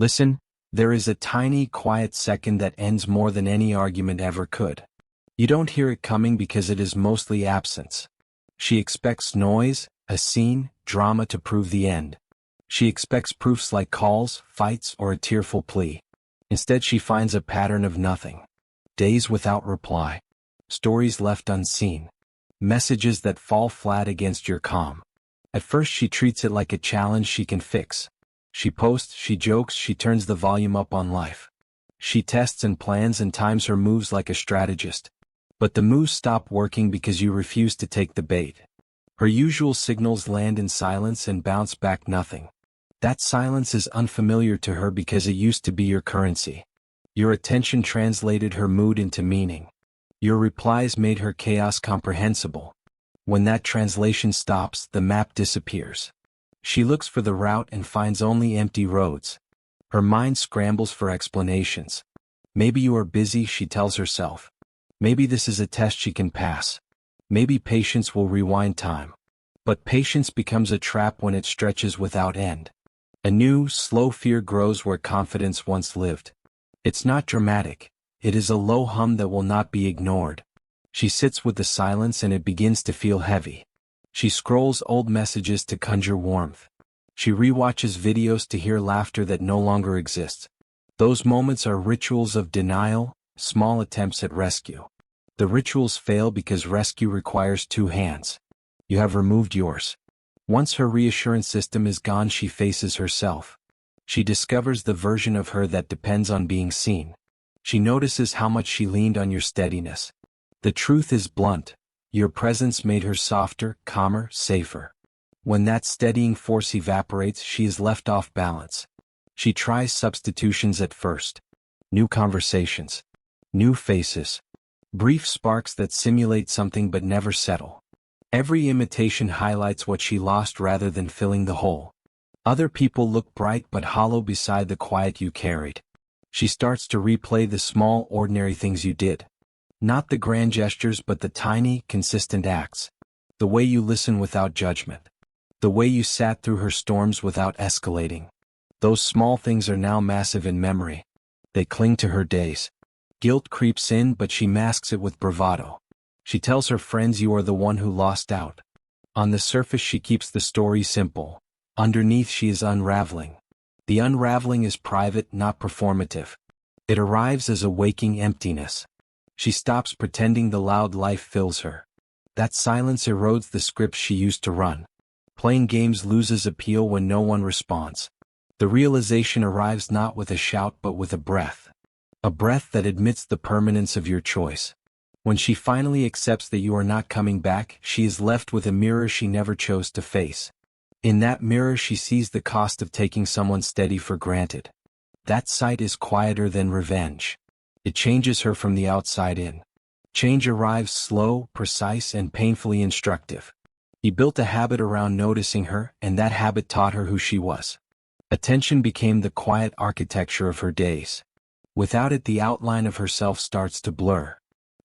Listen, there is a tiny, quiet second that ends more than any argument ever could. You don't hear it coming because it is mostly absence. She expects noise, a scene, drama to prove the end. She expects proofs like calls, fights, or a tearful plea. Instead, she finds a pattern of nothing. Days without reply. Stories left unseen. Messages that fall flat against your calm. At first she treats it like a challenge she can fix. She posts, she jokes, she turns the volume up on life. She tests and plans and times her moves like a strategist. But the moves stop working because you refuse to take the bait. Her usual signals land in silence and bounce back nothing. That silence is unfamiliar to her because it used to be your currency. Your attention translated her mood into meaning. Your replies made her chaos comprehensible. When that translation stops, the map disappears. She looks for the route and finds only empty roads. Her mind scrambles for explanations. Maybe you are busy, she tells herself. Maybe this is a test she can pass. Maybe patience will rewind time. But patience becomes a trap when it stretches without end. A new, slow fear grows where confidence once lived. It's not dramatic. It is a low hum that will not be ignored. She sits with the silence and it begins to feel heavy. She scrolls old messages to conjure warmth. She rewatches videos to hear laughter that no longer exists. Those moments are rituals of denial, small attempts at rescue. The rituals fail because rescue requires two hands. You have removed yours. Once her reassurance system is gone, she faces herself. She discovers the version of her that depends on being seen. She notices how much she leaned on your steadiness. The truth is blunt. Your presence made her softer, calmer, safer. When that steadying force evaporates, she is left off balance. She tries substitutions at first. New conversations. New faces. Brief sparks that simulate something but never settle. Every imitation highlights what she lost rather than filling the hole. Other people look bright but hollow beside the quiet you carried. She starts to replay the small, ordinary things you did. Not the grand gestures but the tiny, consistent acts. The way you listen without judgment. The way you sat through her storms without escalating. Those small things are now massive in memory. They cling to her days. Guilt creeps in but she masks it with bravado. She tells her friends you are the one who lost out. On the surface she keeps the story simple. Underneath she is unraveling. The unraveling is private, not performative. It arrives as a waking emptiness. She stops pretending the loud life fills her. That silence erodes the scripts she used to run. Playing games loses appeal when no one responds. The realization arrives not with a shout but with a breath. A breath that admits the permanence of your choice. When she finally accepts that you are not coming back, she is left with a mirror she never chose to face. In that mirror she sees the cost of taking someone steady for granted. That sight is quieter than revenge. It changes her from the outside in. Change arrives slow, precise, and painfully instructive. He built a habit around noticing her, and that habit taught her who she was. Attention became the quiet architecture of her days. Without it, the outline of herself starts to blur.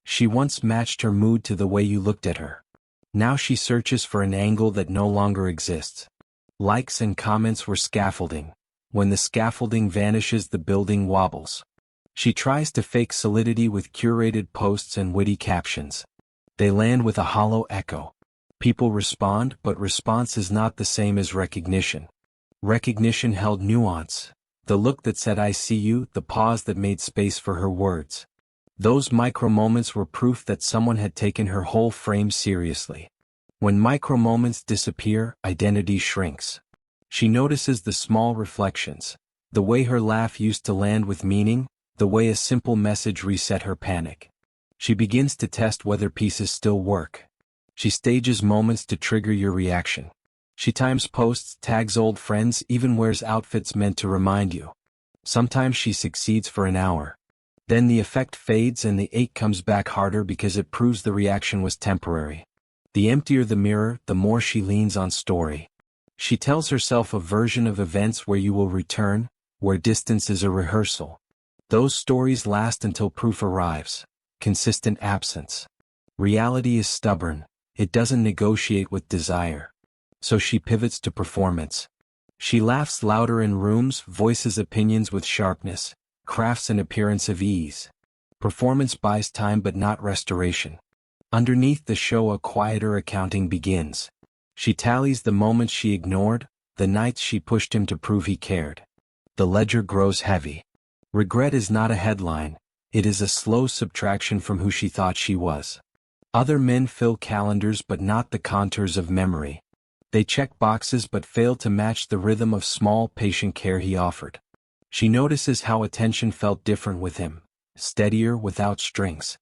She once matched her mood to the way you looked at her. Now she searches for an angle that no longer exists. Likes and comments were scaffolding. When the scaffolding vanishes, the building wobbles. She tries to fake solidity with curated posts and witty captions. They land with a hollow echo. People respond, but response is not the same as recognition. Recognition held nuance. The look that said I see you, the pause that made space for her words. Those micro moments were proof that someone had taken her whole frame seriously. When micro moments disappear, identity shrinks. She notices the small reflections. The way her laugh used to land with meaning, the way a simple message reset her panic. She begins to test whether pieces still work. She stages moments to trigger your reaction. She times posts, tags old friends, even wears outfits meant to remind you. Sometimes she succeeds for an hour. Then the effect fades and the ache comes back harder because it proves the reaction was temporary. The emptier the mirror, the more she leans on story. She tells herself a version of events where you will return, where distance is a rehearsal. Those stories last until proof arrives. Consistent absence. Reality is stubborn. It doesn't negotiate with desire. So she pivots to performance. She laughs louder in rooms, voices opinions with sharpness, crafts an appearance of ease. Performance buys time but not restoration. Underneath the show a quieter accounting begins. She tallies the moments she ignored, the nights she pushed him to prove he cared. The ledger grows heavy. Regret is not a headline, it is a slow subtraction from who she thought she was. Other men fill calendars but not the contours of memory. They check boxes but fail to match the rhythm of small, patient care he offered. She notices how attention felt different with him, steadier without strings.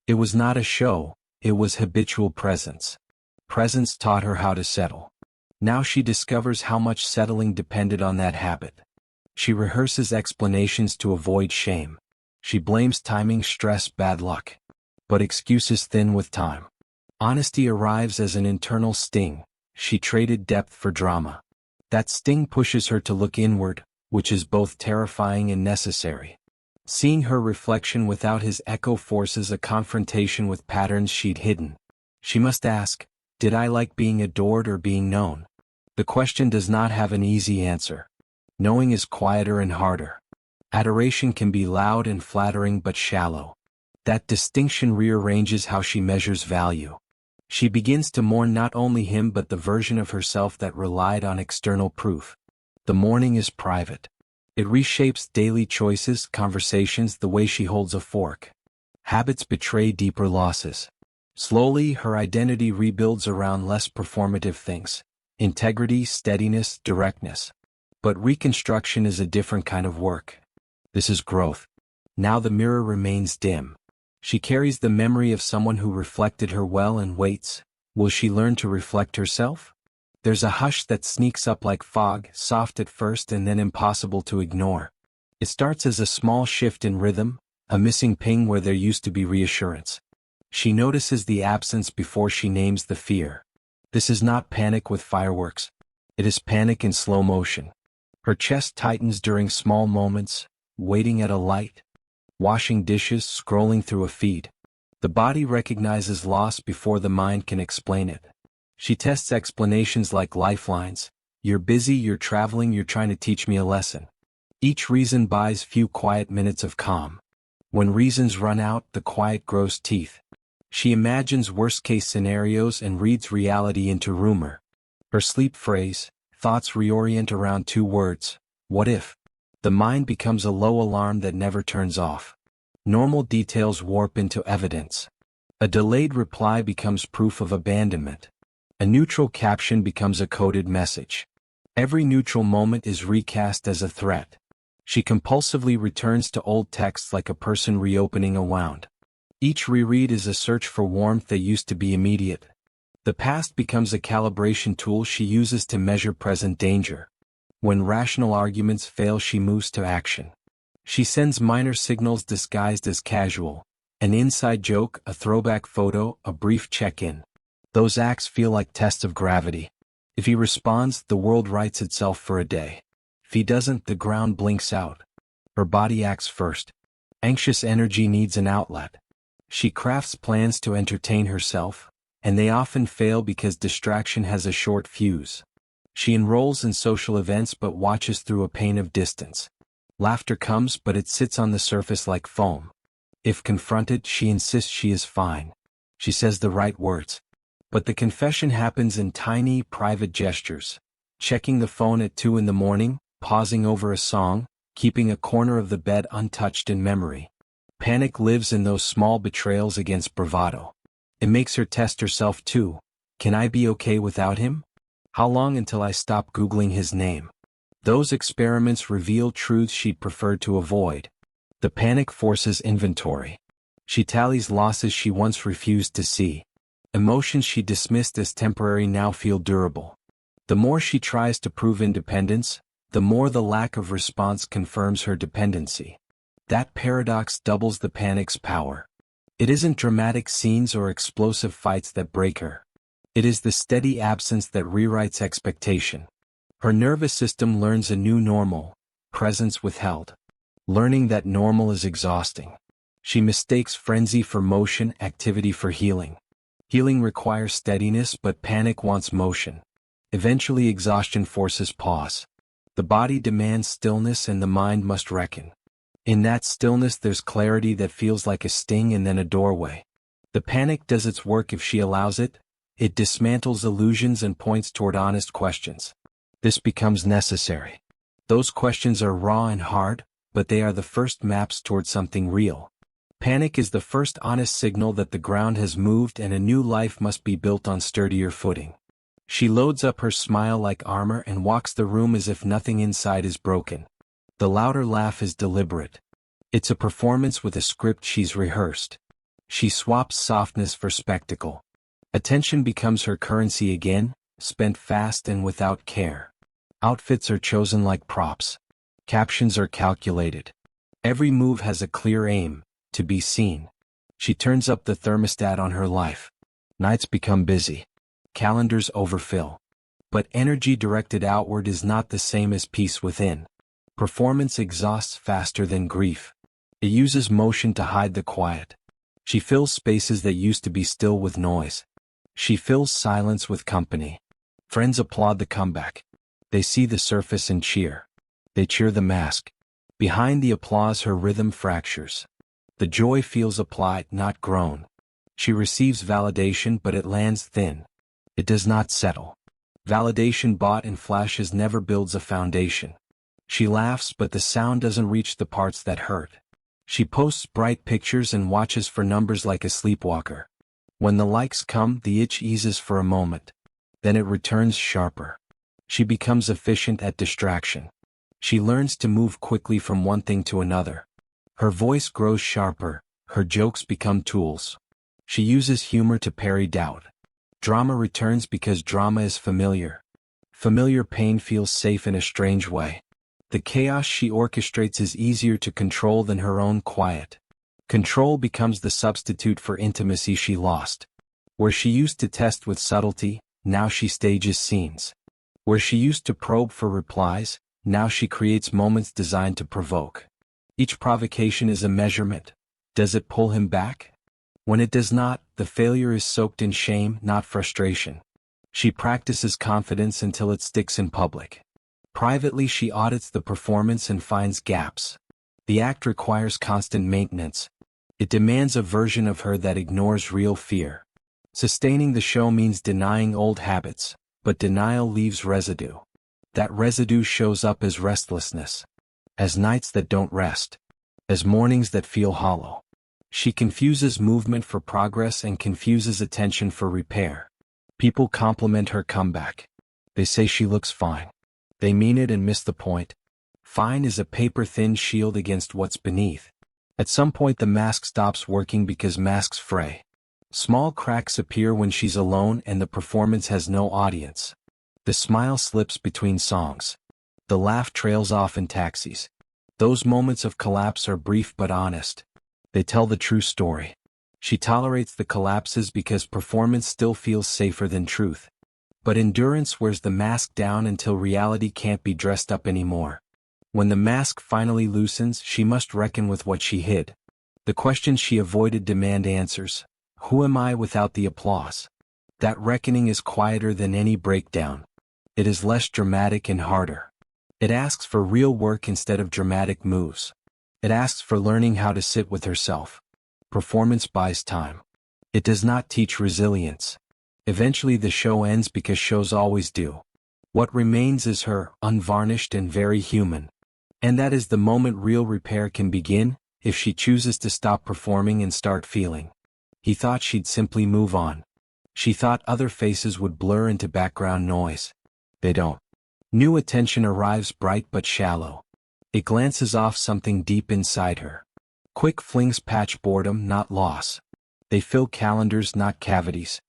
It was not a show, it was habitual presence. Presence taught her how to settle. Now she discovers how much settling depended on that habit. She rehearses explanations to avoid shame. She blames timing, stress, bad luck. But excuses thin with time. Honesty arrives as an internal sting. She traded depth for drama. That sting pushes her to look inward, which is both terrifying and necessary. Seeing her reflection without his echo forces a confrontation with patterns she'd hidden. She must ask, did I like being adored or being known? The question does not have an easy answer. Knowing is quieter and harder. Adoration can be loud and flattering but shallow. That distinction rearranges how she measures value. She begins to mourn not only him but the version of herself that relied on external proof. The mourning is private. It reshapes daily choices, conversations, the way she holds a fork. Habits betray deeper losses. Slowly, her identity rebuilds around less performative things. Integrity, steadiness, directness. But reconstruction is a different kind of work. This is growth. Now the mirror remains dim. She carries the memory of someone who reflected her well and waits. Will she learn to reflect herself? There's a hush that sneaks up like fog, soft at first and then impossible to ignore. It starts as a small shift in rhythm, a missing ping where there used to be reassurance. She notices the absence before she names the fear. This is not panic with fireworks. It is panic in slow motion. Her chest tightens during small moments, waiting at a light, washing dishes, scrolling through a feed. The body recognizes loss before the mind can explain it. She tests explanations like lifelines. You're busy, you're traveling, you're trying to teach me a lesson. Each reason buys few quiet minutes of calm. When reasons run out, the quiet grows teeth. She imagines worst-case scenarios and reads reality into rumor. Her sleep phrase, thoughts reorient around two words, what if? The mind becomes a low alarm that never turns off. Normal details warp into evidence. A delayed reply becomes proof of abandonment. A neutral caption becomes a coded message. Every neutral moment is recast as a threat. She compulsively returns to old texts like a person reopening a wound. Each reread is a search for warmth that used to be immediate. The past becomes a calibration tool she uses to measure present danger. When rational arguments fail, she moves to action. She sends minor signals disguised as casual. An inside joke, a throwback photo, a brief check-in. Those acts feel like tests of gravity. If he responds, the world rights itself for a day. If he doesn't, the ground blinks out. Her body acts first. Anxious energy needs an outlet. She crafts plans to entertain herself, and they often fail because distraction has a short fuse. She enrolls in social events but watches through a pane of distance. Laughter comes but it sits on the surface like foam. If confronted, she insists she is fine. She says the right words. But the confession happens in tiny, private gestures. Checking the phone at 2 a.m, pausing over a song, keeping a corner of the bed untouched in memory. Panic lives in those small betrayals against bravado. It makes her test herself too. Can I be okay without him? How long until I stop Googling his name? Those experiments reveal truths she'd preferred to avoid. The panic forces inventory. She tallies losses she once refused to see. Emotions she dismissed as temporary now feel durable. The more she tries to prove independence, the more the lack of response confirms her dependency. That paradox doubles the panic's power. It isn't dramatic scenes or explosive fights that break her. It is the steady absence that rewrites expectation. Her nervous system learns a new normal, presence withheld. Learning that normal is exhausting. She mistakes frenzy for motion, activity for healing. Healing requires steadiness, but panic wants motion. Eventually exhaustion forces pause. The body demands stillness and the mind must reckon. In that stillness there's clarity that feels like a sting and then a doorway. The panic does its work if she allows it. It dismantles illusions and points toward honest questions. This becomes necessary. Those questions are raw and hard, but they are the first maps toward something real. Panic is the first honest signal that the ground has moved and a new life must be built on sturdier footing. She loads up her smile like armor and walks the room as if nothing inside is broken. The louder laugh is deliberate. It's a performance with a script she's rehearsed. She swaps softness for spectacle. Attention becomes her currency again, spent fast and without care. Outfits are chosen like props. Captions are calculated. Every move has a clear aim, to be seen. She turns up the thermostat on her life. Nights become busy. Calendars overfill. But energy directed outward is not the same as peace within. Performance exhausts faster than grief. It uses motion to hide the quiet. She fills spaces that used to be still with noise. She fills silence with company. Friends applaud the comeback. They see the surface and cheer. They cheer the mask. Behind the applause her rhythm fractures. The joy feels applied, not grown. She receives validation but it lands thin. It does not settle. Validation bought in flashes never builds a foundation. She laughs but the sound doesn't reach the parts that hurt. She posts bright pictures and watches for numbers like a sleepwalker. When the likes come, the itch eases for a moment. Then it returns sharper. She becomes efficient at distraction. She learns to move quickly from one thing to another. Her voice grows sharper, her jokes become tools. She uses humor to parry doubt. Drama returns because drama is familiar. Familiar pain feels safe in a strange way. The chaos she orchestrates is easier to control than her own quiet. Control becomes the substitute for intimacy she lost. Where she used to test with subtlety, now she stages scenes. Where she used to probe for replies, now she creates moments designed to provoke. Each provocation is a measurement. Does it pull him back? When it does not, the failure is soaked in shame, not frustration. She practices confidence until it sticks in public. Privately she audits the performance and finds gaps. The act requires constant maintenance. It demands a version of her that ignores real fear. Sustaining the show means denying old habits, but denial leaves residue. That residue shows up as restlessness. As nights that don't rest. As mornings that feel hollow. She confuses movement for progress and confuses attention for repair. People compliment her comeback. They say she looks fine. They mean it and miss the point. Fine is a paper-thin shield against what's beneath. At some point the mask stops working because masks fray. Small cracks appear when she's alone and the performance has no audience. The smile slips between songs. The laugh trails off in taxis. Those moments of collapse are brief but honest. They tell the true story. She tolerates the collapses because performance still feels safer than truth. But endurance wears the mask down until reality can't be dressed up anymore. When the mask finally loosens, she must reckon with what she hid. The questions she avoided demand answers. Who am I without the applause? That reckoning is quieter than any breakdown. It is less dramatic and harder. It asks for real work instead of dramatic moves. It asks for learning how to sit with herself. Performance buys time. It does not teach resilience. Eventually the show ends because shows always do. What remains is her, unvarnished and very human. And that is the moment real repair can begin, if she chooses to stop performing and start feeling. He thought she'd simply move on. She thought other faces would blur into background noise. They don't. New attention arrives bright but shallow. It glances off something deep inside her. Quick flings patch boredom, not loss. They fill calendars, not cavities.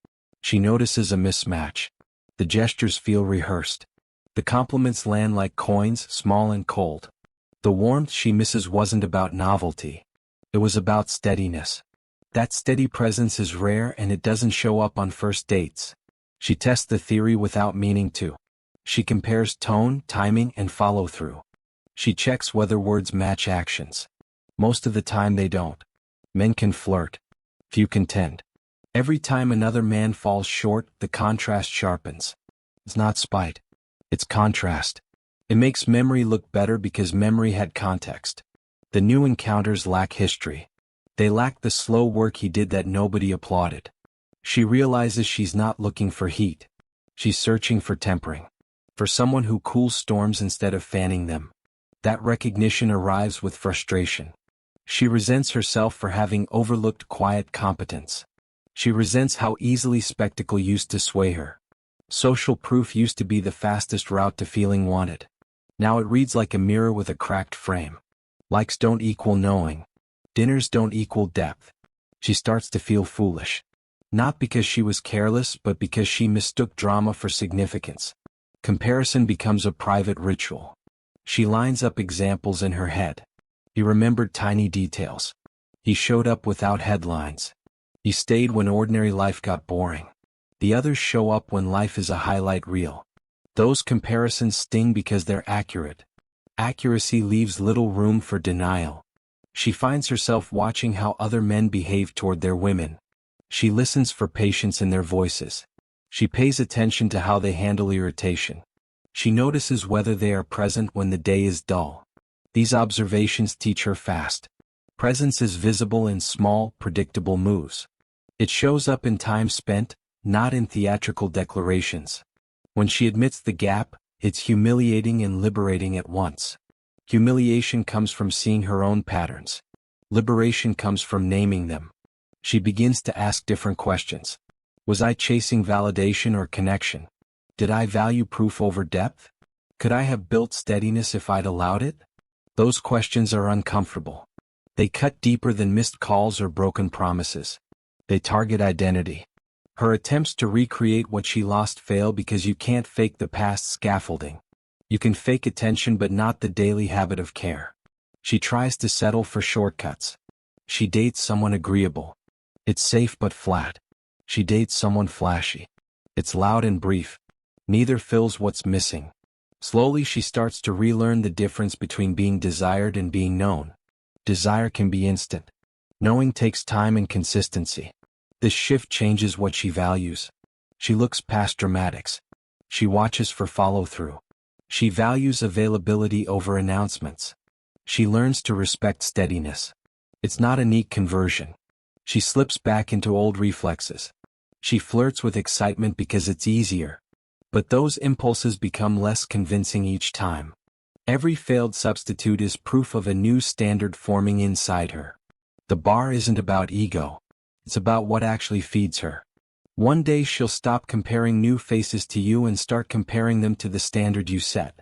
She notices a mismatch. The gestures feel rehearsed. The compliments land like coins, small and cold. The warmth she misses wasn't about novelty. It was about steadiness. That steady presence is rare and it doesn't show up on first dates. She tests the theory without meaning to. She compares tone, timing, and follow-through. She checks whether words match actions. Most of the time they don't. Men can flirt. Few contend. Every time another man falls short, the contrast sharpens. It's not spite. It's contrast. It makes memory look better because memory had context. The new encounters lack history. They lack the slow work he did that nobody applauded. She realizes she's not looking for heat. She's searching for tempering. For someone who cools storms instead of fanning them. That recognition arrives with frustration. She resents herself for having overlooked quiet competence. She resents how easily spectacle used to sway her. Social proof used to be the fastest route to feeling wanted. Now it reads like a mirror with a cracked frame. Likes don't equal knowing. Dinners don't equal depth. She starts to feel foolish. Not because she was careless, but because she mistook drama for significance. Comparison becomes a private ritual. She lines up examples in her head. He remembered tiny details. He showed up without headlines. He stayed when ordinary life got boring. The others show up when life is a highlight reel. Those comparisons sting because they're accurate. Accuracy leaves little room for denial. She finds herself watching how other men behave toward their women. She listens for patience in their voices. She pays attention to how they handle irritation. She notices whether they are present when the day is dull. These observations teach her fast. Presence is visible in small, predictable moves. It shows up in time spent, not in theatrical declarations. When she admits the gap, it's humiliating and liberating at once. Humiliation comes from seeing her own patterns. Liberation comes from naming them. She begins to ask different questions. Was I chasing validation or connection? Did I value proof over depth? Could I have built steadiness if I'd allowed it? Those questions are uncomfortable. They cut deeper than missed calls or broken promises. They target identity. Her attempts to recreate what she lost fail because you can't fake the past scaffolding. You can fake attention but not the daily habit of care. She tries to settle for shortcuts. She dates someone agreeable. It's safe but flat. She dates someone flashy. It's loud and brief. Neither fills what's missing. Slowly she starts to relearn the difference between being desired and being known. Desire can be instant. Knowing takes time and consistency. This shift changes what she values. She looks past dramatics. She watches for follow-through. She values availability over announcements. She learns to respect steadiness. It's not a neat conversion. She slips back into old reflexes. She flirts with excitement because it's easier. But those impulses become less convincing each time. Every failed substitute is proof of a new standard forming inside her. The bar isn't about ego. It's about what actually feeds her. One day she'll stop comparing new faces to you and start comparing them to the standard you set.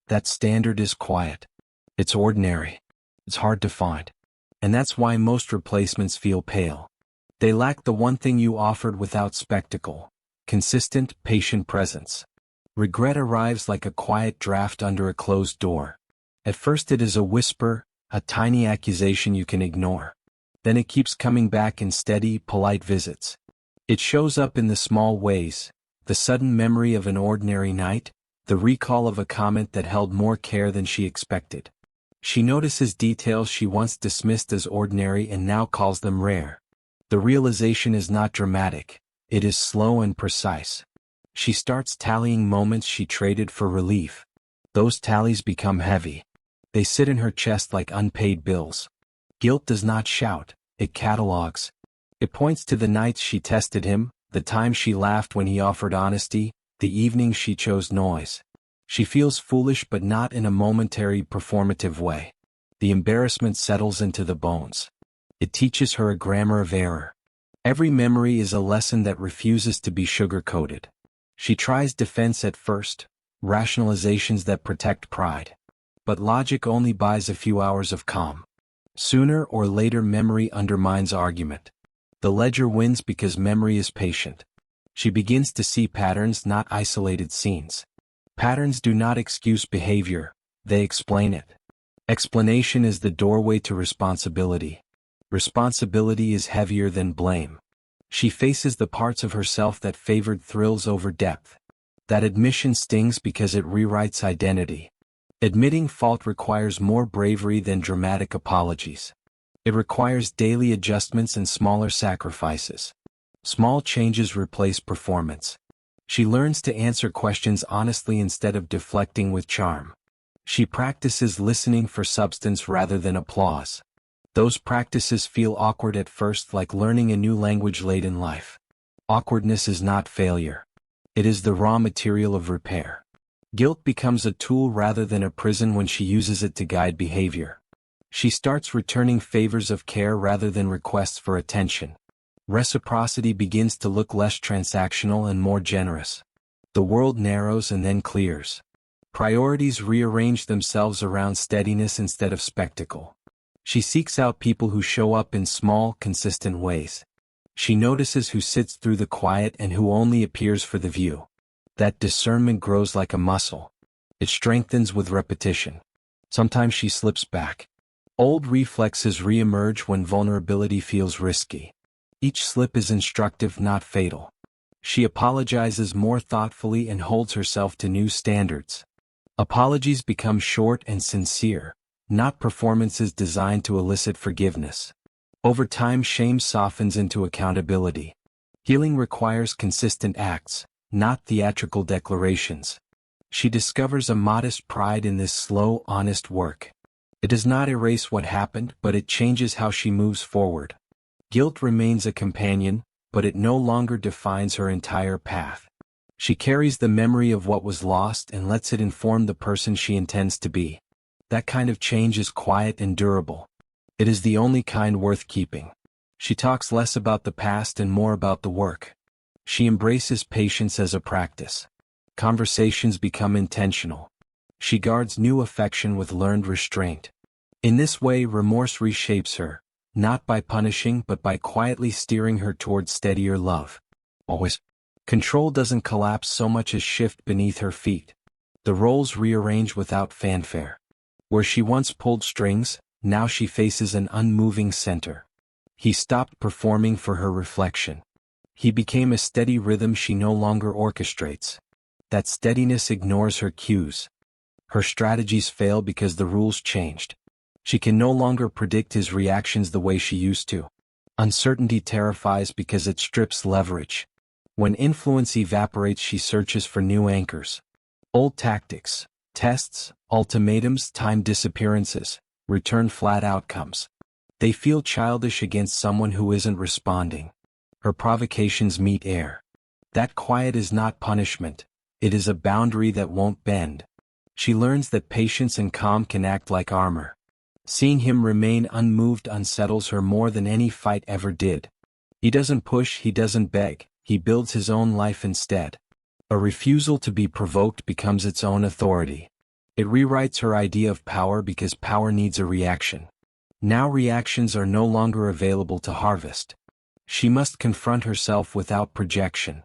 That standard is quiet. It's ordinary. It's hard to find. And that's why most replacements feel pale. They lack the one thing you offered without spectacle. Consistent, patient presence. Regret arrives like a quiet draft under a closed door. At first it is a whisper, a tiny accusation you can ignore. Then it keeps coming back in steady, polite visits. It shows up in the small ways, the sudden memory of an ordinary night, the recall of a comment that held more care than she expected. She notices details she once dismissed as ordinary and now calls them rare. The realization is not dramatic. It is slow and precise. She starts tallying moments she traded for relief. Those tallies become heavy. They sit in her chest like unpaid bills. Guilt does not shout, it catalogs. It points to the nights she tested him, the times she laughed when he offered honesty, the evenings she chose noise. She feels foolish but not in a momentary performative way. The embarrassment settles into the bones. It teaches her a grammar of error. Every memory is a lesson that refuses to be sugar-coated. She tries defense at first, rationalizations that protect pride. But logic only buys a few hours of calm. Sooner or later memory undermines argument. The ledger wins because memory is patient. She begins to see patterns, not isolated scenes. Patterns do not excuse behavior, they explain it. Explanation is the doorway to responsibility. Responsibility is heavier than blame. She faces the parts of herself that favored thrills over depth. That admission stings because it rewrites identity. Admitting fault requires more bravery than dramatic apologies. It requires daily adjustments and smaller sacrifices. Small changes replace performance. She learns to answer questions honestly instead of deflecting with charm. She practices listening for substance rather than applause. Those practices feel awkward at first, like learning a new language late in life. Awkwardness is not failure. It is the raw material of repair. Guilt becomes a tool rather than a prison when she uses it to guide behavior. She starts returning favors of care rather than requests for attention. Reciprocity begins to look less transactional and more generous. The world narrows and then clears. Priorities rearrange themselves around steadiness instead of spectacle. She seeks out people who show up in small, consistent ways. She notices who sits through the quiet and who only appears for the view. That discernment grows like a muscle. It strengthens with repetition. Sometimes she slips back. Old reflexes reemerge when vulnerability feels risky. Each slip is instructive, not fatal. She apologizes more thoughtfully and holds herself to new standards. Apologies become short and sincere, not performances designed to elicit forgiveness. Over time, shame softens into accountability. Healing requires consistent acts, not theatrical declarations. She discovers a modest pride in this slow, honest work. It does not erase what happened, but it changes how she moves forward. Guilt remains a companion, but it no longer defines her entire path. She carries the memory of what was lost and lets it inform the person she intends to be. That kind of change is quiet and durable. It is the only kind worth keeping. She talks less about the past and more about the work. She embraces patience as a practice. Conversations become intentional. She guards new affection with learned restraint. In this way, remorse reshapes her, not by punishing but by quietly steering her toward steadier love. Always. Control doesn't collapse so much as shift beneath her feet. The roles rearrange without fanfare. Where she once pulled strings, now she faces an unmoving center. He stopped performing for her reflection. He became a steady rhythm she no longer orchestrates. That steadiness ignores her cues. Her strategies fail because the rules changed. She can no longer predict his reactions the way she used to. Uncertainty terrifies because it strips leverage. When influence evaporates, she searches for new anchors. Old tactics, tests, ultimatums, timed disappearances, return flat outcomes. They feel childish against someone who isn't responding. Her provocations meet air. That quiet is not punishment. It is a boundary that won't bend. She learns that patience and calm can act like armor. Seeing him remain unmoved unsettles her more than any fight ever did. He doesn't push, he doesn't beg, he builds his own life instead. A refusal to be provoked becomes its own authority. It rewrites her idea of power because power needs a reaction. Now reactions are no longer available to harvest. She must confront herself without projection.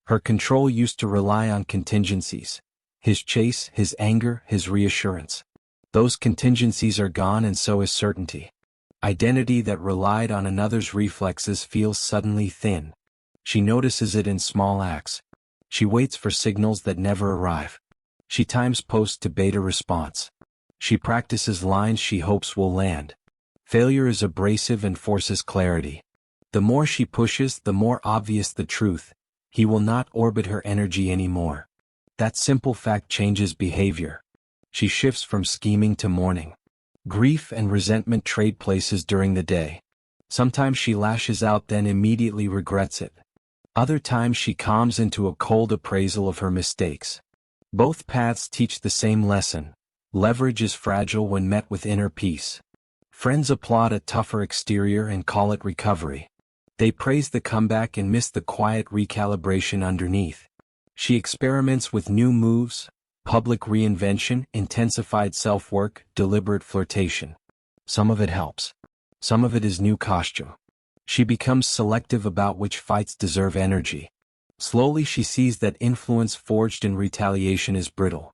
Her control used to rely on contingencies. His chase, his anger, his reassurance. Those contingencies are gone, and so is certainty. Identity that relied on another's reflexes feels suddenly thin. She notices it in small acts. She waits for signals that never arrive. She times post to beta response. She practices lines she hopes will land. Failure is abrasive and forces clarity. The more she pushes, the more obvious the truth. He will not orbit her energy anymore. That simple fact changes behavior. She shifts from scheming to mourning. Grief and resentment trade places during the day. Sometimes she lashes out, then immediately regrets it. Other times she calms into a cold appraisal of her mistakes. Both paths teach the same lesson. Leverage is fragile when met with inner peace. Friends applaud a tougher exterior and call it recovery. They praise the comeback and miss the quiet recalibration underneath. She experiments with new moves, public reinvention, intensified self-work, deliberate flirtation. Some of it helps. Some of it is new costume. She becomes selective about which fights deserve energy. Slowly she sees that influence forged in retaliation is brittle.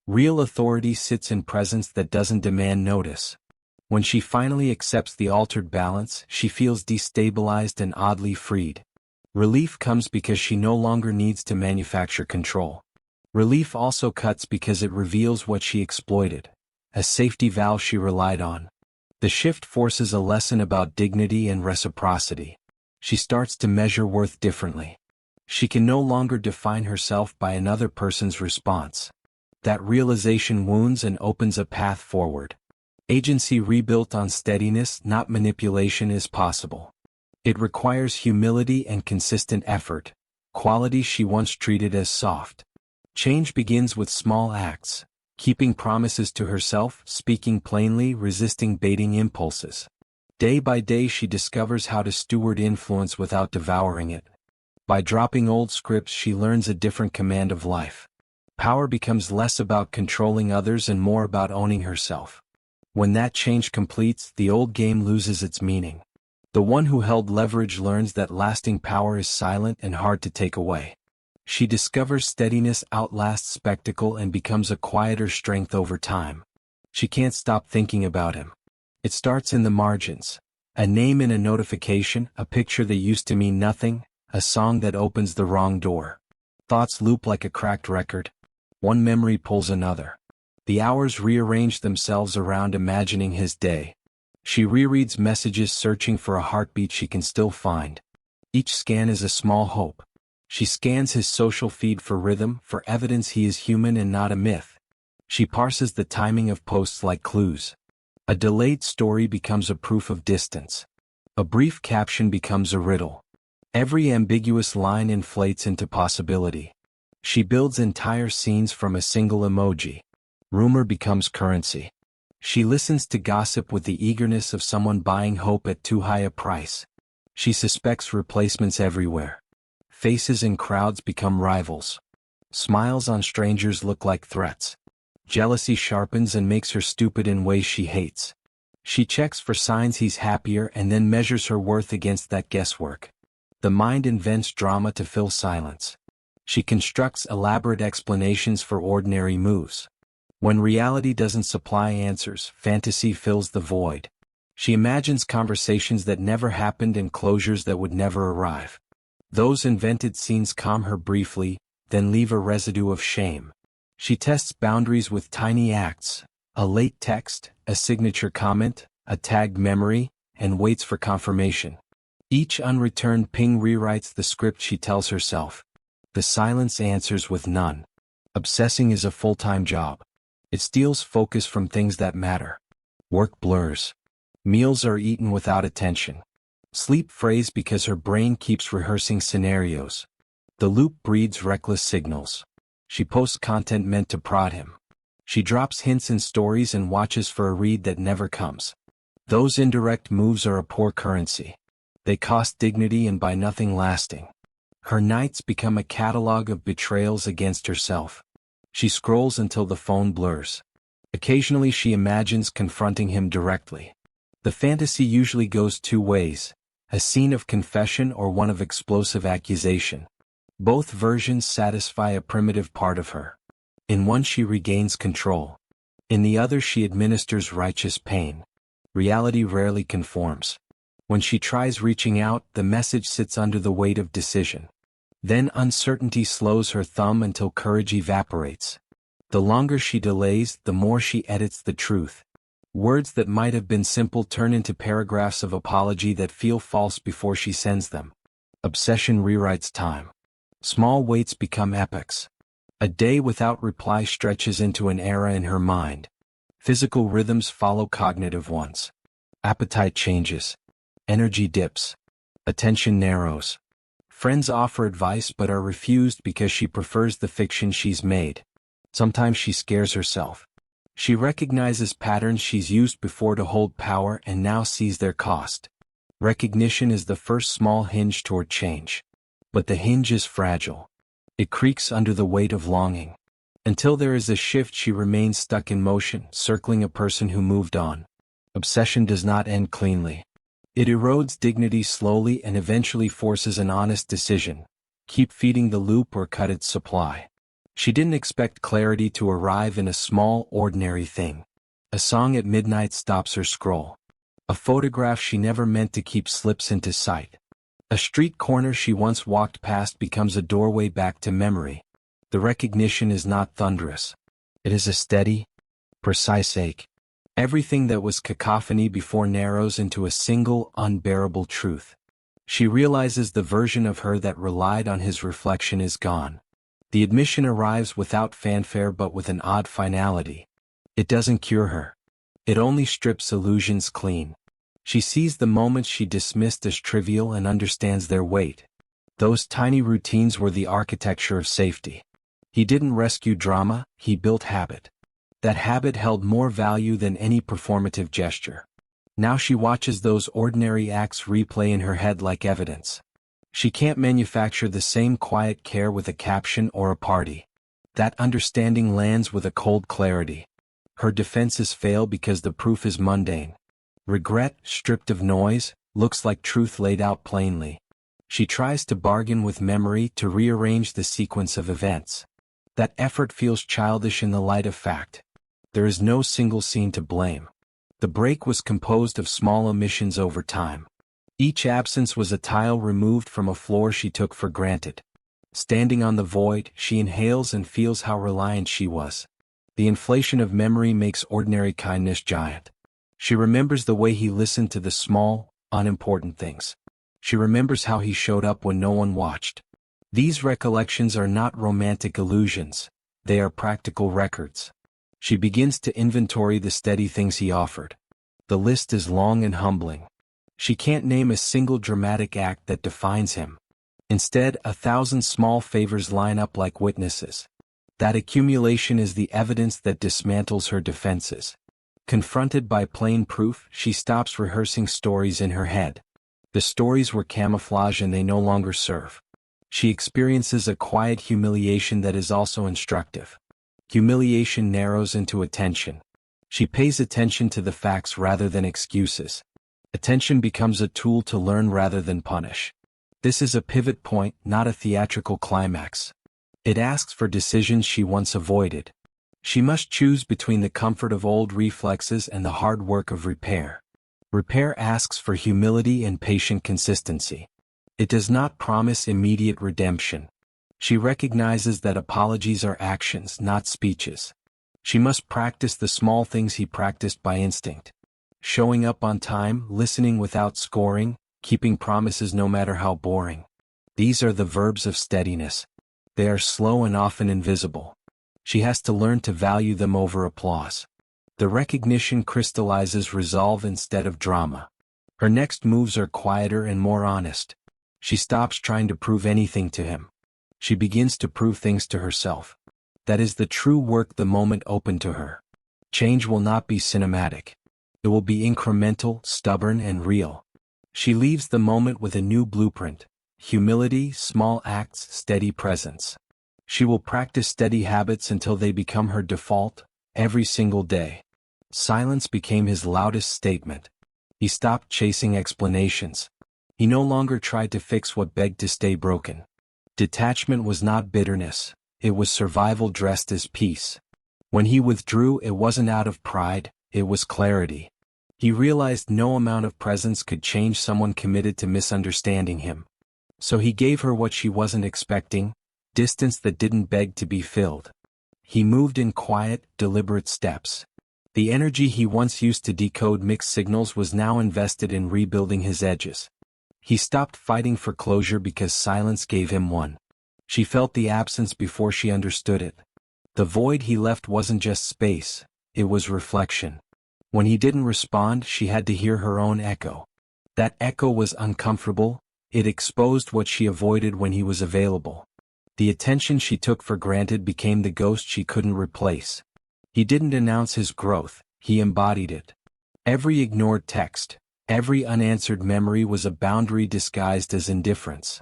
Real authority sits in presence that doesn't demand notice. When she finally accepts the altered balance, she feels destabilized and oddly freed. Relief comes because she no longer needs to manufacture control. Relief also cuts because it reveals what she exploited, a safety valve she relied on. The shift forces a lesson about dignity and reciprocity. She starts to measure worth differently. She can no longer define herself by another person's response. That realization wounds and opens a path forward. Agency rebuilt on steadiness, not manipulation, is possible. It requires humility and consistent effort, qualities she once treated as soft. Change begins with small acts, keeping promises to herself, speaking plainly, resisting baiting impulses. Day by day she discovers how to steward influence without devouring it. By dropping old scripts she learns a different command of life. Power becomes less about controlling others and more about owning herself. When that change completes, the old game loses its meaning. The one who held leverage learns that lasting power is silent and hard to take away. She discovers steadiness outlasts spectacle and becomes a quieter strength over time. She can't stop thinking about him. It starts in the margins. A name in a notification, a picture that used to mean nothing, a song that opens the wrong door. Thoughts loop like a cracked record. One memory pulls another. The hours rearrange themselves around imagining his day. She rereads messages searching for a heartbeat she can still find. Each scan is a small hope. She scans his social feed for rhythm, for evidence he is human and not a myth. She parses the timing of posts like clues. A delayed story becomes a proof of distance. A brief caption becomes a riddle. Every ambiguous line inflates into possibility. She builds entire scenes from a single emoji. Rumor becomes currency. She listens to gossip with the eagerness of someone buying hope at too high a price. She suspects replacements everywhere. Faces in crowds become rivals. Smiles on strangers look like threats. Jealousy sharpens and makes her stupid in ways she hates. She checks for signs he's happier and then measures her worth against that guesswork. The mind invents drama to fill silence. She constructs elaborate explanations for ordinary moves. When reality doesn't supply answers, fantasy fills the void. She imagines conversations that never happened and closures that would never arrive. Those invented scenes calm her briefly, then leave a residue of shame. She tests boundaries with tiny acts, a late text, a signature comment, a tagged memory, and waits for confirmation. Each unreturned ping rewrites the script she tells herself. The silence answers with none. Obsessing is a full-time job. It steals focus from things that matter. Work blurs. Meals are eaten without attention. Sleep frays because her brain keeps rehearsing scenarios. The loop breeds reckless signals. She posts content meant to prod him. She drops hints in stories and watches for a read that never comes. Those indirect moves are a poor currency. They cost dignity and buy nothing lasting. Her nights become a catalog of betrayals against herself. She scrolls until the phone blurs. Occasionally she imagines confronting him directly. The fantasy usually goes two ways, a scene of confession or one of explosive accusation. Both versions satisfy a primitive part of her. In one she regains control. In the other she administers righteous pain. Reality rarely conforms. When she tries reaching out, the message sits under the weight of decision. Then uncertainty slows her thumb until courage evaporates. The longer she delays, the more she edits the truth. Words that might have been simple turn into paragraphs of apology that feel false before she sends them. Obsession rewrites time. Small waits become epics. A day without reply stretches into an era in her mind. Physical rhythms follow cognitive ones. Appetite changes. Energy dips. Attention narrows. Friends offer advice but are refused because she prefers the fiction she's made. Sometimes she scares herself. She recognizes patterns she's used before to hold power and now sees their cost. Recognition is the first small hinge toward change. But the hinge is fragile. It creaks under the weight of longing. Until there is a shift she remains stuck in motion, circling a person who moved on. Obsession does not end cleanly. It erodes dignity slowly and eventually forces an honest decision. Keep feeding the loop or cut its supply. She didn't expect clarity to arrive in a small, ordinary thing. A song at midnight stops her scroll. A photograph she never meant to keep slips into sight. A street corner she once walked past becomes a doorway back to memory. The recognition is not thunderous. It is a steady, precise ache. Everything that was cacophony before narrows into a single, unbearable truth. She realizes the version of her that relied on his reflection is gone. The admission arrives without fanfare but with an odd finality. It doesn't cure her. It only strips illusions clean. She sees the moments she dismissed as trivial and understands their weight. Those tiny routines were the architecture of safety. He didn't rescue drama, he built habit. That habit held more value than any performative gesture. Now she watches those ordinary acts replay in her head like evidence. She can't manufacture the same quiet care with a caption or a party. That understanding lands with a cold clarity. Her defenses fail because the proof is mundane. Regret, stripped of noise, looks like truth laid out plainly. She tries to bargain with memory to rearrange the sequence of events. That effort feels childish in the light of fact. There is no single scene to blame. The break was composed of small omissions over time. Each absence was a tile removed from a floor she took for granted. Standing on the void, she inhales and feels how reliant she was. The inflation of memory makes ordinary kindness giant. She remembers the way he listened to the small, unimportant things. She remembers how he showed up when no one watched. These recollections are not romantic illusions. They are practical records. She begins to inventory the steady things he offered. The list is long and humbling. She can't name a single dramatic act that defines him. Instead, 1,000 small favors line up like witnesses. That accumulation is the evidence that dismantles her defenses. Confronted by plain proof, she stops rehearsing stories in her head. The stories were camouflage and they no longer serve. She experiences a quiet humiliation that is also instructive. Humiliation narrows into attention. She pays attention to the facts rather than excuses. Attention becomes a tool to learn rather than punish. This is a pivot point, not a theatrical climax. It asks for decisions she once avoided. She must choose between the comfort of old reflexes and the hard work of repair. Repair asks for humility and patient consistency. It does not promise immediate redemption. She recognizes that apologies are actions, not speeches. She must practice the small things he practiced by instinct. Showing up on time, listening without scoring, keeping promises no matter how boring. These are the verbs of steadiness. They are slow and often invisible. She has to learn to value them over applause. The recognition crystallizes resolve instead of drama. Her next moves are quieter and more honest. She stops trying to prove anything to him. She begins to prove things to herself. That is the true work the moment opened to her. Change will not be cinematic. It will be incremental, stubborn, and real. She leaves the moment with a new blueprint. Humility, small acts, steady presence. She will practice steady habits until they become her default, every single day. Silence became his loudest statement. He stopped chasing explanations. He no longer tried to fix what begged to stay broken. Detachment was not bitterness, it was survival dressed as peace. When he withdrew, it wasn't out of pride, it was clarity. He realized no amount of presence could change someone committed to misunderstanding him. So he gave her what she wasn't expecting, distance that didn't beg to be filled. He moved in quiet, deliberate steps. The energy he once used to decode mixed signals was now invested in rebuilding his edges. He stopped fighting for closure because silence gave him one. She felt the absence before she understood it. The void he left wasn't just space, it was reflection. When he didn't respond, she had to hear her own echo. That echo was uncomfortable, it exposed what she avoided when he was available. The attention she took for granted became the ghost she couldn't replace. He didn't announce his growth, he embodied it. Every ignored text, every unanswered memory was a boundary disguised as indifference.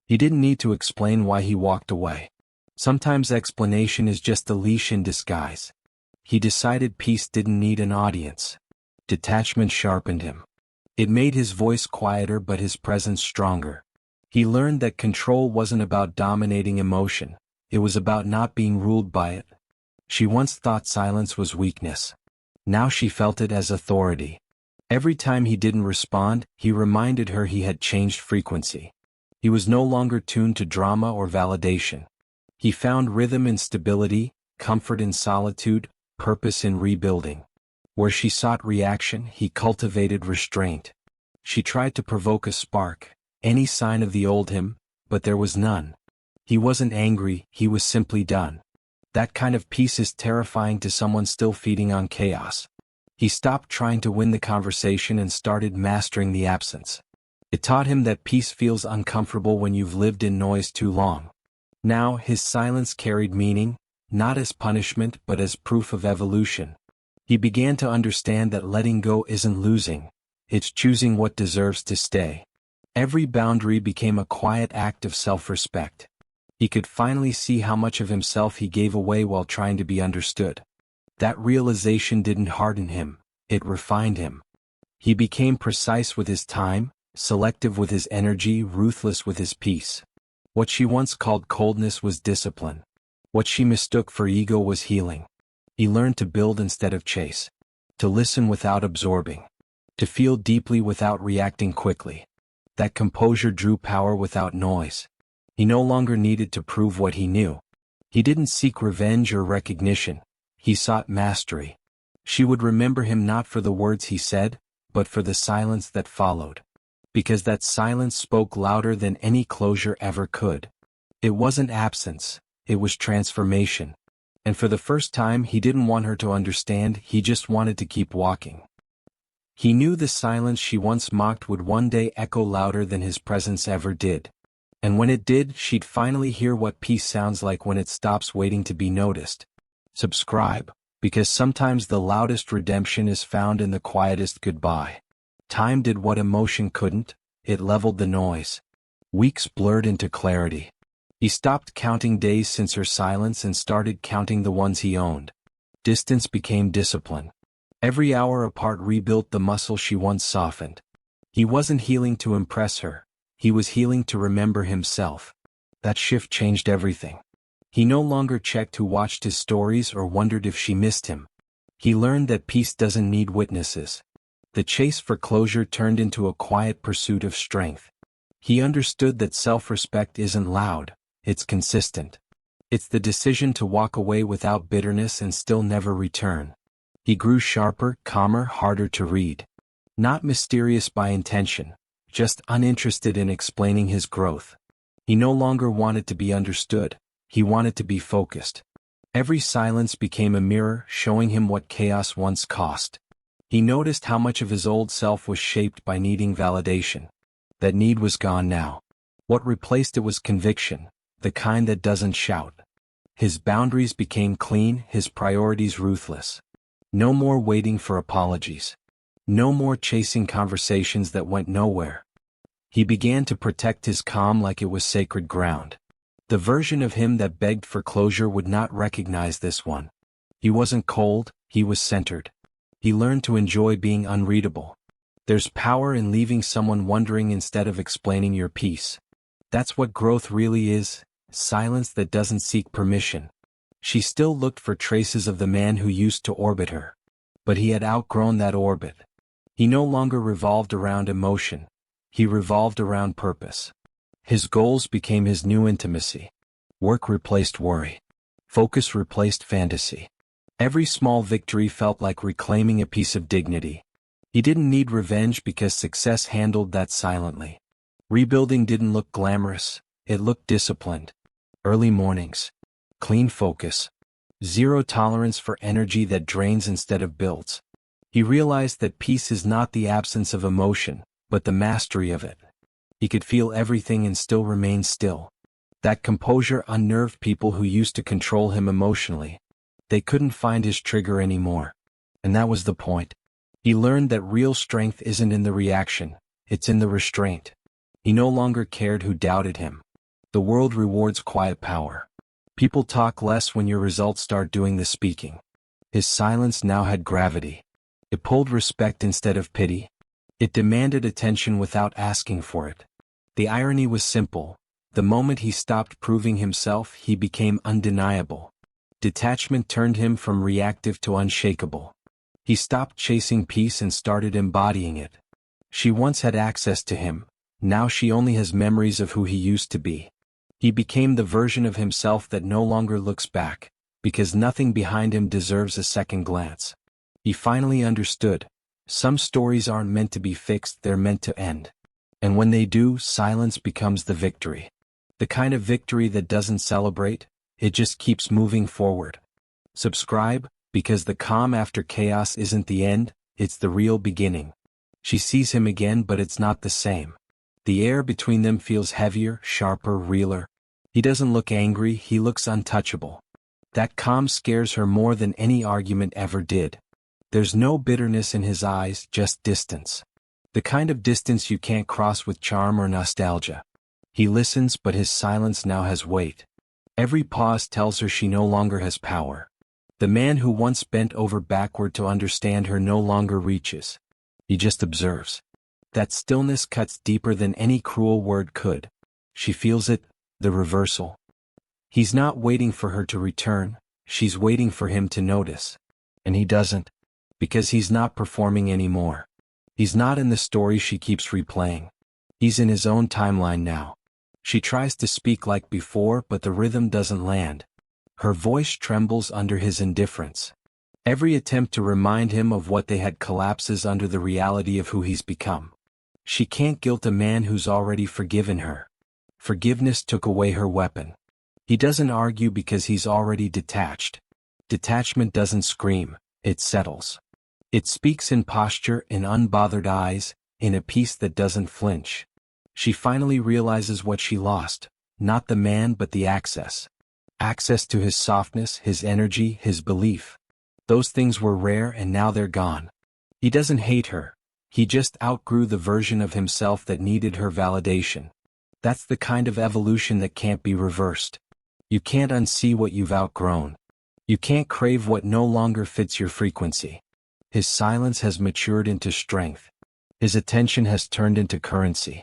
He didn't need to explain why he walked away. Sometimes explanation is just a leash in disguise. He decided peace didn't need an audience. Detachment sharpened him. It made his voice quieter but his presence stronger. He learned that control wasn't about dominating emotion, it was about not being ruled by it. She once thought silence was weakness. Now she felt it as authority. Every time he didn't respond, he reminded her he had changed frequency. He was no longer tuned to drama or validation. He found rhythm in stability, comfort in solitude, purpose in rebuilding. Where she sought reaction, he cultivated restraint. She tried to provoke a spark, any sign of the old him, but there was none. He wasn't angry, he was simply done. That kind of peace is terrifying to someone still feeding on chaos. He stopped trying to win the conversation and started mastering the absence. It taught him that peace feels uncomfortable when you've lived in noise too long. Now, his silence carried meaning, not as punishment but as proof of evolution. He began to understand that letting go isn't losing, it's choosing what deserves to stay. Every boundary became a quiet act of self-respect. He could finally see how much of himself he gave away while trying to be understood. That realization didn't harden him, it refined him. He became precise with his time, selective with his energy, ruthless with his peace. What she once called coldness was discipline. What she mistook for ego was healing. He learned to build instead of chase. To listen without absorbing. To feel deeply without reacting quickly. That composure drew power without noise. He no longer needed to prove what he knew. He didn't seek revenge or recognition. He sought mastery. She would remember him not for the words he said, but for the silence that followed. Because that silence spoke louder than any closure ever could. It wasn't absence, it was transformation. And for the first time he didn't want her to understand, he just wanted to keep walking. He knew the silence she once mocked would one day echo louder than his presence ever did. And when it did, she'd finally hear what peace sounds like when it stops waiting to be noticed. Subscribe, because sometimes the loudest redemption is found in the quietest goodbye. Time did what emotion couldn't, it leveled the noise. Weeks blurred into clarity. He stopped counting days since her silence and started counting the ones he owned. Distance became discipline. Every hour apart rebuilt the muscle she once softened. He wasn't healing to impress her, he was healing to remember himself. That shift changed everything. He no longer checked who watched his stories or wondered if she missed him. He learned that peace doesn't need witnesses. The chase for closure turned into a quiet pursuit of strength. He understood that self-respect isn't loud, it's consistent. It's the decision to walk away without bitterness and still never return. He grew sharper, calmer, harder to read. Not mysterious by intention, just uninterested in explaining his growth. He no longer wanted to be understood, he wanted to be focused. Every silence became a mirror, showing him what chaos once cost. He noticed how much of his old self was shaped by needing validation. That need was gone now. What replaced it was conviction, the kind that doesn't shout. His boundaries became clean, his priorities ruthless. No more waiting for apologies. No more chasing conversations that went nowhere. He began to protect his calm like it was sacred ground. The version of him that begged for closure would not recognize this one. He wasn't cold, he was centered. He learned to enjoy being unreadable. There's power in leaving someone wondering instead of explaining your piece. That's what growth really is, silence that doesn't seek permission. She still looked for traces of the man who used to orbit her. But he had outgrown that orbit. He no longer revolved around emotion. He revolved around purpose. His goals became his new intimacy. Work replaced worry. Focus replaced fantasy. Every small victory felt like reclaiming a piece of dignity. He didn't need revenge because success handled that silently. Rebuilding didn't look glamorous, it looked disciplined. Early mornings. Clean focus. Zero tolerance for energy that drains instead of builds. He realized that peace is not the absence of emotion, but the mastery of it. He could feel everything and still remain still. That composure unnerved people who used to control him emotionally. They couldn't find his trigger anymore. And that was the point. He learned that real strength isn't in the reaction, it's in the restraint. He no longer cared who doubted him. The world rewards quiet power. People talk less when your results start doing the speaking. His silence now had gravity. It pulled respect instead of pity. It demanded attention without asking for it. The irony was simple. The moment he stopped proving himself, he became undeniable. Detachment turned him from reactive to unshakable. He stopped chasing peace and started embodying it. She once had access to him, now she only has memories of who he used to be. He became the version of himself that no longer looks back, because nothing behind him deserves a second glance. He finally understood. Some stories aren't meant to be fixed, they're meant to end. And when they do, silence becomes the victory. The kind of victory that doesn't celebrate, it just keeps moving forward. Subscribe, because the calm after chaos isn't the end, it's the real beginning. She sees him again, but it's not the same. The air between them feels heavier, sharper, realer. He doesn't look angry, he looks untouchable. That calm scares her more than any argument ever did. There's no bitterness in his eyes, just distance. The kind of distance you can't cross with charm or nostalgia. He listens, but his silence now has weight. Every pause tells her she no longer has power. The man who once bent over backward to understand her no longer reaches. He just observes. That stillness cuts deeper than any cruel word could. She feels it, the reversal. He's not waiting for her to return, she's waiting for him to notice. And he doesn't. Because he's not performing anymore. He's not in the story she keeps replaying. He's in his own timeline now. She tries to speak like before, but the rhythm doesn't land. Her voice trembles under his indifference. Every attempt to remind him of what they had collapses under the reality of who he's become. She can't guilt a man who's already forgiven her. Forgiveness took away her weapon. He doesn't argue because he's already detached. Detachment doesn't scream, it settles. It speaks in posture, in unbothered eyes, in a peace that doesn't flinch. She finally realizes what she lost, not the man but the access. Access to his softness, his energy, his belief. Those things were rare and now they're gone. He doesn't hate her. He just outgrew the version of himself that needed her validation. That's the kind of evolution that can't be reversed. You can't unsee what you've outgrown. You can't crave what no longer fits your frequency. His silence has matured into strength. His attention has turned into currency.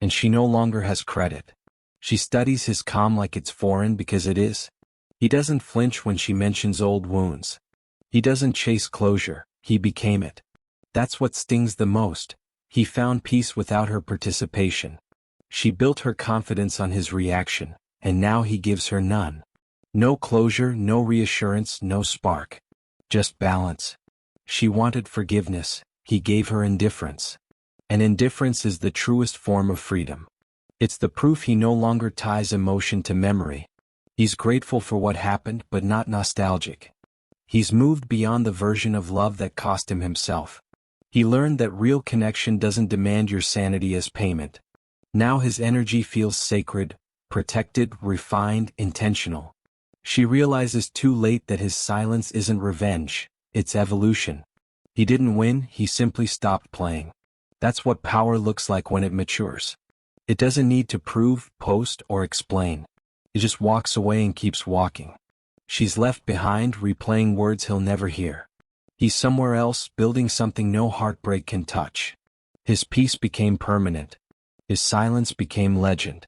And she no longer has credit. She studies his calm like it's foreign because it is. He doesn't flinch when she mentions old wounds. He doesn't chase closure, he became it. That's what stings the most. He found peace without her participation. She built her confidence on his reaction, and now he gives her none. No closure, no reassurance, no spark. Just balance. She wanted forgiveness, he gave her indifference. And indifference is the truest form of freedom. It's the proof he no longer ties emotion to memory. He's grateful for what happened, but not nostalgic. He's moved beyond the version of love that cost him himself. He learned that real connection doesn't demand your sanity as payment. Now his energy feels sacred, protected, refined, intentional. She realizes too late that his silence isn't revenge, it's evolution. He didn't win, he simply stopped playing. That's what power looks like when it matures. It doesn't need to prove, post, or explain. It just walks away and keeps walking. She's left behind, replaying words he'll never hear. He's somewhere else, building something no heartbreak can touch. His peace became permanent. His silence became legend.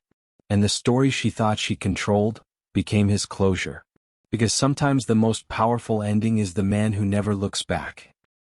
And the story she thought she controlled became his closure. Because sometimes the most powerful ending is the man who never looks back.